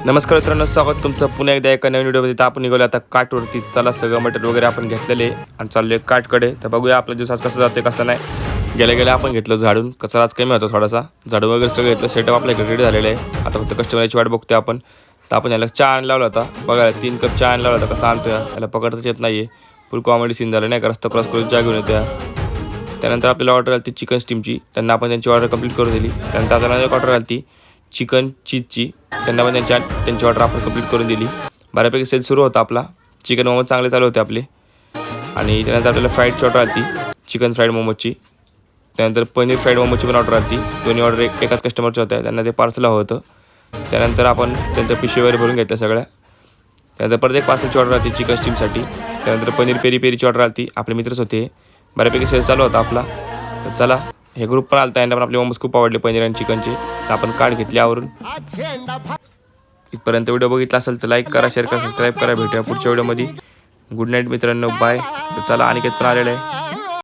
नमस्कार मित्रांनो, स्वागत तुमचं पुन्हा एकदा एका नवीन व्हिडिओमध्ये. तर आपण निघालो आता काठवरती. चला, सगळं मटेरियल वगैरे आपण घेतलेले आणि चाललोय काठकडे. तर बघूया आपला दिवस आज कसं जाते कसं नाही. गेल्या गेल्या आपण घेतलं झाडून, कचरा आज कमी होता थोडासा. झाडून वगैरे सगळं घेतलं, सेटअप आपल्या रेडी झालेलं आहे. आता फक्त कस्टमरची वाट बघतोय आपण. तर आपण याला चहा आणला होता, बघा 3 कप चहा आणला होता. कसा आणतो याला पकडताच येत नाही आहे. फुल कॉमेडी सीन झालं नाही का, रस्ता क्रॉस करून चहा घेऊन येत्या. त्यानंतर आपल्याला ऑर्डर आली ती चिकन स्टीमची. त्यांना आपण त्यांची ऑर्डर कंप्लीट करून दिली. त्यानंतर आपल्याला एक ऑर्डर आली ती चिकन चीजची. त्यांना पण त्यांची ऑर्डर आपण कंप्लीट करून दिली. बऱ्यापैकी सेल सुरू होता आपला. चिकन मोमोज चांगले चालू होते आपले. आणि त्यानंतर आपल्याला फ्राईडची ऑर्डर आली ती चिकन फ्राईड मोमोजची. त्यानंतर पनीर फ्राईड मोमोजची पण ऑर्डर आली ती. दोन्ही ऑर्डर एकाच कस्टमरच्या होत्या, त्यांना ते पार्सल हवं होतं. त्यानंतर आपण त्यांच्या पिशवी वगैरे भरून घेतल्या सगळ्या. त्यानंतर परत एक पार्सलची ऑर्डर आली ती चिकन स्टीमसाठी. त्यानंतर पनीर पेरी पेरीची ऑर्डर आली ती. आपले मित्रच होते. बऱ्यापैकी सेल चालू होता आपला. तर चला, हे ग्रुप पण आलता. यांना पण आपले मोमोज खूप आवडले पनीर आणि चिकनचे. तर आपण कार्ड घेतली आवरून. इथपर्यंत व्हिडिओ बघितला असेल तर लाईक करा, शेअर करा, सबस्क्राईब करा. भेटूया पुढच्या व्हिडिओमध्ये. गुड नाईट मित्रांनो, बाय. तर चला, अनिकेत पण आलेला आहे.